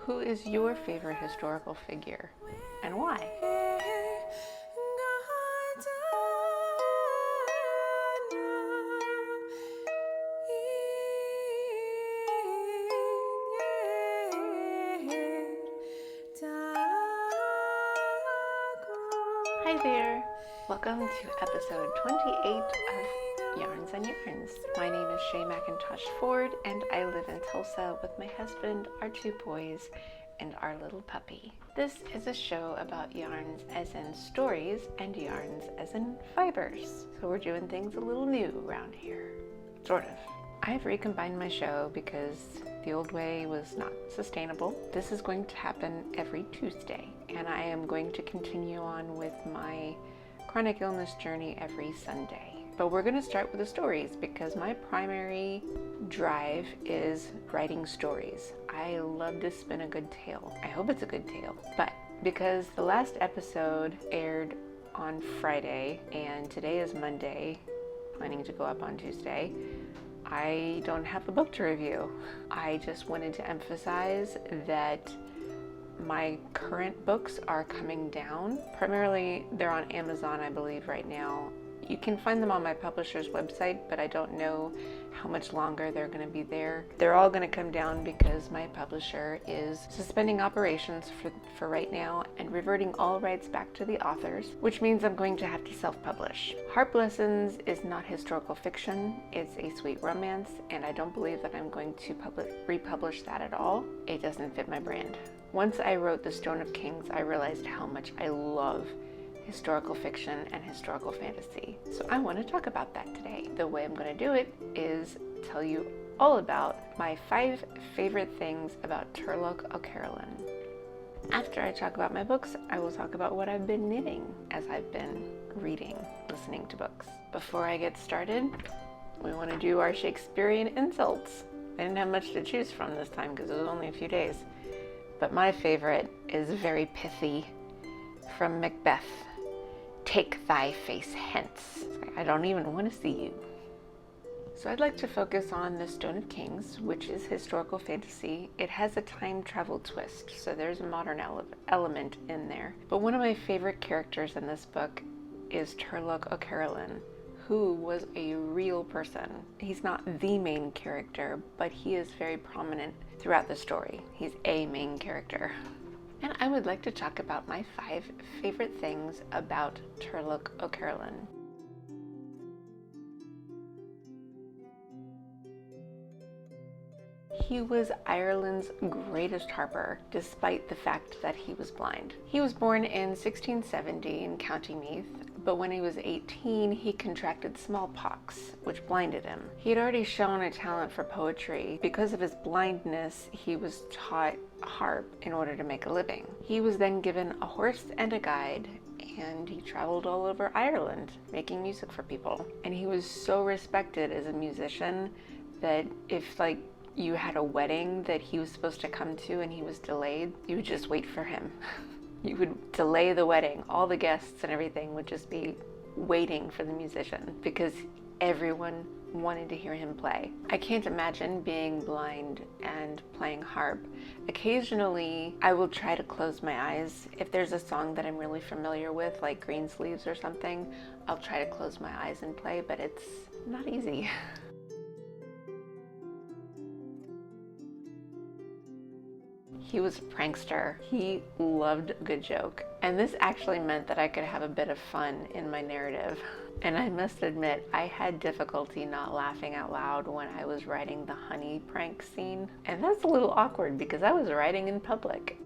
Who is your favorite historical figure and why? Hi there! Welcome to episode 28 of Yarns on Yarns. My name is Shay McIntosh Ford and I live in Tulsa with my husband, our two boys, and our little puppy. This is a show about yarns as in stories and yarns as in fibers. So we're doing things a little new around here. Sort of. I've recombined my show because the old way was not sustainable. This is going to happen every Tuesday, and I am going to continue on with my chronic illness journey every Sunday. But we're going to start with the stories because my primary drive is writing stories. I love to spin a good tale. I hope it's a good tale. But because the last episode aired on Friday and today is Monday, planning to go up on Tuesday, I don't have a book to review. I just wanted to emphasize that my current books are coming down. Primarily, they're on Amazon, I believe, right now. You can find them on my publisher's website, but I don't know how much longer they're going to be there. They're all going to come down because my publisher is suspending operations for right now and reverting all rights back to the authors, which means I'm going to have to self-publish. Harp Lessons is not historical fiction. It's a sweet romance, and I don't believe that I'm going to republish that at all. It doesn't fit my brand. Once I wrote The Stone of Kings, I realized how much I love historical fiction and historical fantasy. So I want to talk about that today. The way I'm going to do it is tell you all about my 5 favorite things about Turlough O'Carolan. After I talk about my books, I will talk about what I've been knitting as I've been reading, listening to books. Before I get started, we want to do our Shakespearean insults. I didn't have much to choose from this time because it was only a few days. But my favorite is very pithy from Macbeth. Take thy face hence. I don't even want to see you. So I'd like to focus on The Stone of Kings, which is historical fantasy. It has a time travel twist, so there's a modern element in there. But one of my favorite characters in this book is Turlough O'Carolan, who was a real person. He's not the main character, but he is very prominent throughout the story. He's a main character. And I would like to talk about my 5 favorite things about Turlough O'Carolan. He was Ireland's greatest harper, despite the fact that he was blind. He was born in 1670 in County Meath, but when he was 18, he contracted smallpox, which blinded him. He had already shown a talent for poetry. Because of his blindness, he was taught harp in order to make a living. He was then given a horse and a guide, and he traveled all over Ireland making music for people. And he was so respected as a musician that if you had a wedding that he was supposed to come to and he was delayed, you would just wait for him. You would delay the wedding. All the guests and everything would just be waiting for the musician because everyone wanted to hear him play. I can't imagine being blind and playing harp. Occasionally, I will try to close my eyes. If there's a song that I'm really familiar with, like Greensleeves or something, I'll try to close my eyes and play, but it's not easy. He was a prankster. He loved a good joke. And this actually meant that I could have a bit of fun in my narrative. And I must admit, I had difficulty not laughing out loud when I was writing the honey prank scene. And that's a little awkward because I was writing in public.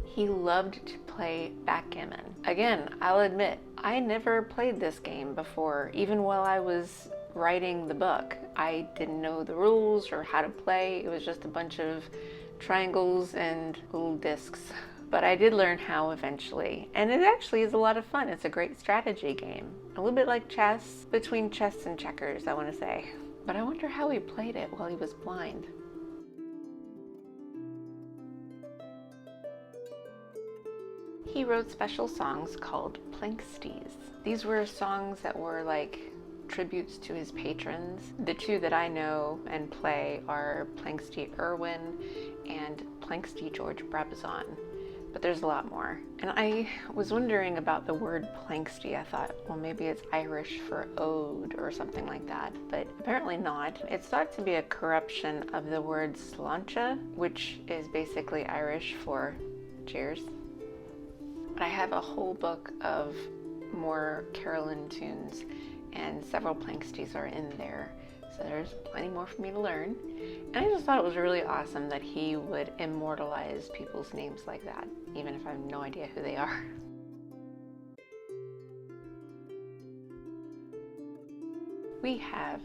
He loved to play backgammon. Again, I'll admit, I never played this game before, even while I was writing the book. I didn't know the rules or how to play. It was just a bunch of triangles and little discs. But I did learn how eventually. And it actually is a lot of fun. It's a great strategy game. A little bit like chess, between chess and checkers, I want to say. But I wonder how he played it while he was blind. He wrote special songs called planksties. These were songs that were like tributes to his patrons. The two that I know and play are Planxty Irwin and Planxty George Brabazon, but there's a lot more. And I was wondering about the word Planxty. I thought, well, maybe it's Irish for ode or something like that, but apparently not. It's thought to be a corruption of the word sláinte, which is basically Irish for cheers. But I have a whole book of more Carolan tunes, and several Planxties are in there, so there's plenty more for me to learn. And I just thought it was really awesome that he would immortalize people's names like that, even if I have no idea who they are. We have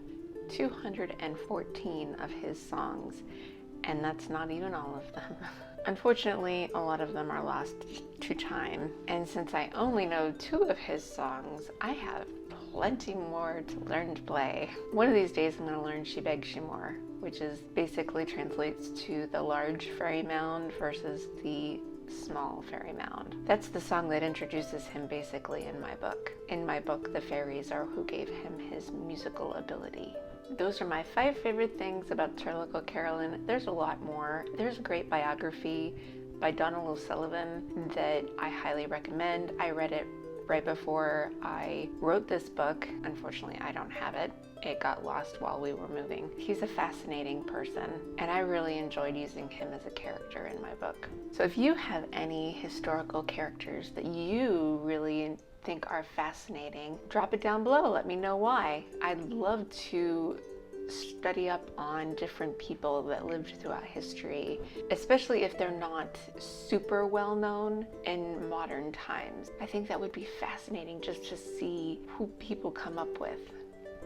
214 of his songs, and that's not even all of them. Unfortunately, a lot of them are lost to time, and since I only know 2 of his songs, I have plenty more to learn to play. One of these days I'm going to learn She Beg She More, which is basically translates to the large fairy mound versus the small fairy mound. That's the song that introduces him basically in my book. In my book, the fairies are who gave him his musical ability. Those are my 5 favorite things about Turlough O'Carolan. There's a lot more. There's a great biography by Donald O'Sullivan that I highly recommend. I read it right before I wrote this book. Unfortunately, I don't have it. It got lost while we were moving. He's a fascinating person, and I really enjoyed using him as a character in my book. So if you have any historical characters that you really think are fascinating, drop it down below. Let me know why. I'd love to study up on different people that lived throughout history, especially if they're not super well known in modern times. I think that would be fascinating just to see who people come up with.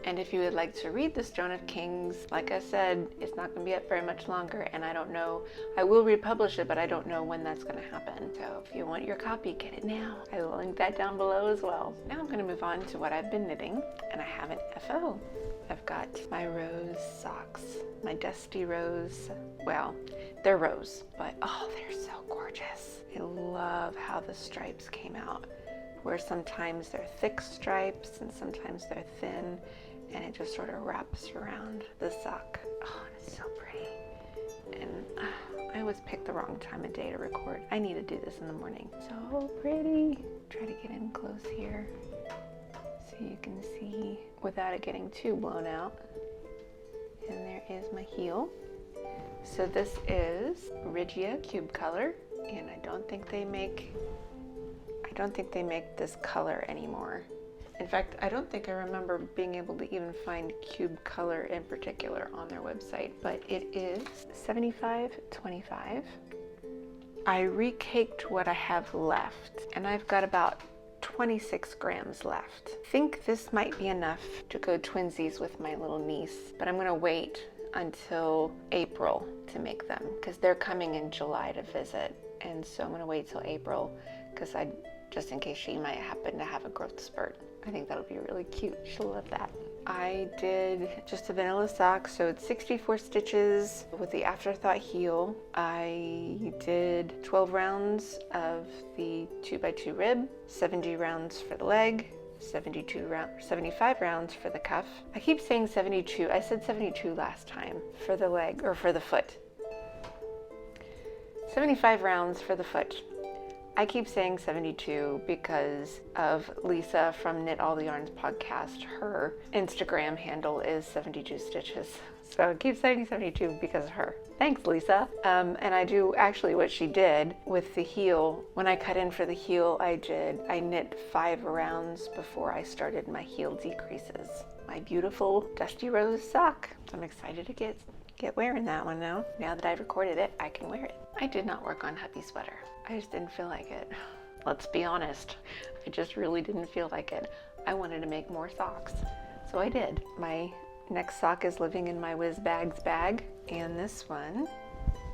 And if you would like to read The Stone of Kings, like I said, it's not going to be up very much longer, and I don't know, I will republish it, but I don't know when that's going to happen. So if you want your copy, get it now. I will link that down below as well. Now I'm going to move on to what I've been knitting, and I have an FO. I've got my rose socks, my dusty rose. Well, they're rose, but oh, they're so gorgeous. I love how the stripes came out, where sometimes they're thick stripes and sometimes they're thin, and it just sort of wraps around the sock. Oh, it's so pretty. And I always pick the wrong time of day to record. I need to do this in the morning. So pretty. Try to get in close here so you can see without it getting too blown out. And there is my heel. So this is Regia Cube Color, and I don't think they make this color anymore. In fact, I don't think I remember being able to even find Cube Color in particular on their website, but it is 75/25. I recaked what I have left, and I've got about 26 grams left. I think this might be enough to go twinsies with my little niece, but I'm gonna wait until April to make them because they're coming in July to visit, and so I'm gonna wait till April because just in case she might happen to have a growth spurt. I think that'll be really cute. She'll love that. I did just a vanilla sock, so it's 64 stitches with the afterthought heel. I did 12 rounds of the 2x2 rib, 70 rounds for the leg, 75 rounds for the cuff. I keep saying 72. I said 72 last time for the leg, or for the foot. 75 rounds for the foot. I keep saying 72 because of Lisa from Knit All the Yarns podcast. Her Instagram handle is 72 stitches. So I keep saying 72 because of her. Thanks, Lisa. And I do actually what she did with the heel. When I cut in for the heel, I knit 5 rounds before I started my heel decreases. My beautiful dusty rose sock. So I'm excited to get wearing that one now. Now that I've recorded it, I can wear it. I did not work on hubby sweater. I just didn't feel like it. Let's be honest. I just really didn't feel like it. I wanted to make more socks. So I did. My next sock is living in my Whiz Bags bag. And this one,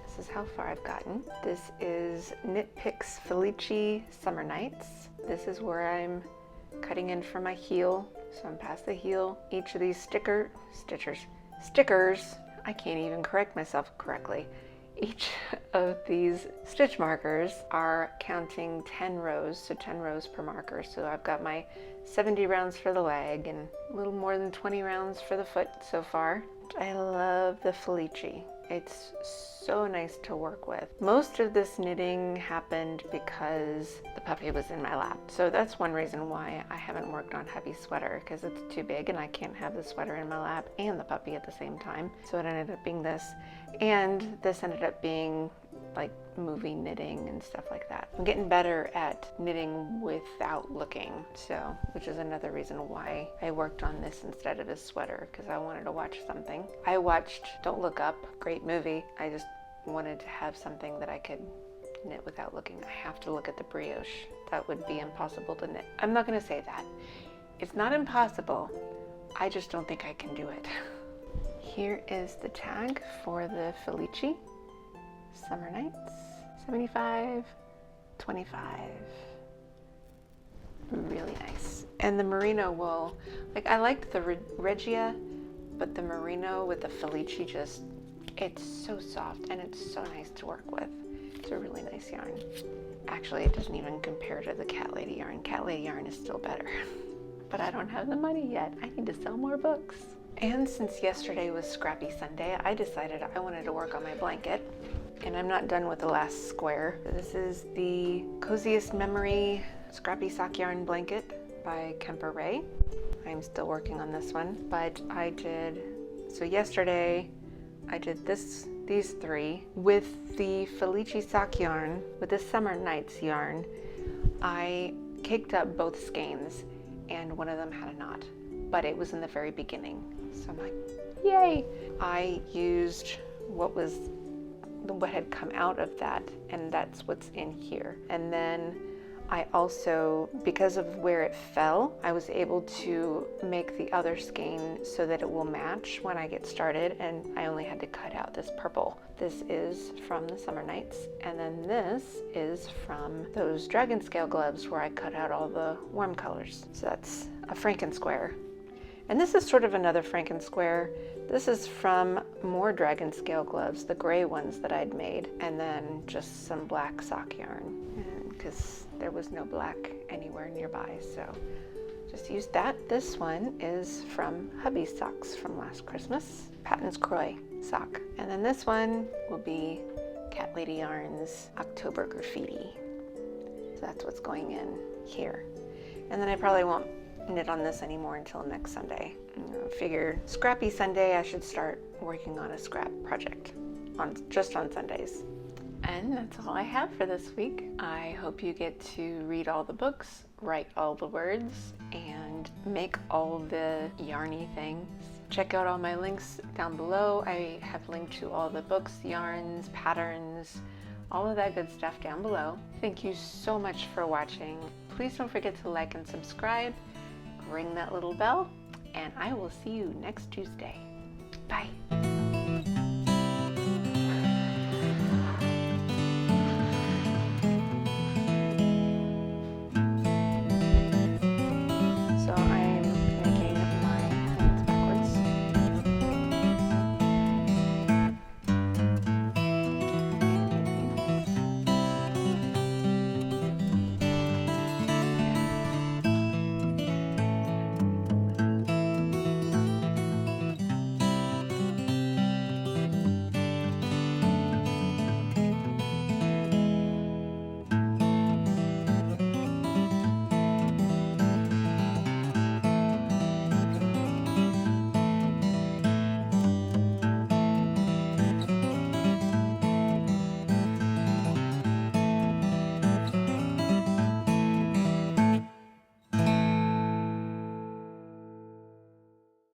this is how far I've gotten. This is Knit Picks Felici Summer Nights. This is where I'm cutting in for my heel. So I'm past the heel. Each of these stickers, I can't even correct myself correctly. Each of these stitch markers are counting 10 rows, so 10 rows per marker. So I've got my 70 rounds for the leg and a little more than 20 rounds for the foot so far. I love the Felici. It's so nice to work with. Most of this knitting happened because the puppy was in my lap. So that's one reason why I haven't worked on hubby's sweater, because it's too big and I can't have the sweater in my lap and the puppy at the same time. So it ended up being this. And this ended up being like movie knitting and stuff like that. I'm getting better at knitting without looking, so, which is another reason why I worked on this instead of a sweater, because I wanted to watch something. I watched Don't Look Up, great movie. I just wanted to have something that I could knit without looking. I have to look at the brioche. That would be impossible to knit. I'm not going to say that. It's not impossible. I just don't think I can do it. Here is the tag for the Felici. Summer Nights, 75, 25. Really nice. And the merino wool, like I liked the Regia, but the merino with the Felici just, it's so soft and it's so nice to work with. It's a really nice yarn. Actually, it doesn't even compare to the Cat Lady yarn. Cat Lady yarn is still better. But I don't have the money yet. I need to sell more books. And since yesterday was Scrappy Sunday, I decided I wanted to work on my blanket. And I'm not done with the last square. This is the Coziest Memory Scrappy Sock Yarn Blanket by Kemper Ray. I'm still working on this one, but so yesterday I did these three. With the Felici sock yarn, with the Summer Nights yarn, I caked up both skeins and one of them had a knot, but it was in the very beginning. So I'm like, yay! I used what had come out of that, and that's what's in here. And then I also, because of where it fell, I was able to make the other skein so that it will match when I get started, and I only had to cut out this purple. This is from the Summer Nights, and then this is from those dragon scale gloves where I cut out all the warm colors. So that's a Frankensquare. And this is sort of another Frankensquare. This is from more dragon scale gloves, the gray ones that I'd made, and then just some black sock yarn, because there was no black anywhere nearby, so just used that. This one is from hubby's socks from last Christmas, Patton's Croy sock. And then this one will be Cat Lady Yarn's October Graffiti. So that's what's going in here. And then I probably won't knit on this anymore until next Sunday. I figure Scrappy Sunday I should start working on a scrap project just on Sundays. And that's all I have for this week. I hope you get to read all the books, write all the words, and make all the yarny things. Check out all my links down below. I have linked to all the books, yarns, patterns, all of that good stuff down below. Thank you so much for watching. Please don't forget to like and subscribe. Ring that little bell, and I will see you next Tuesday. Bye.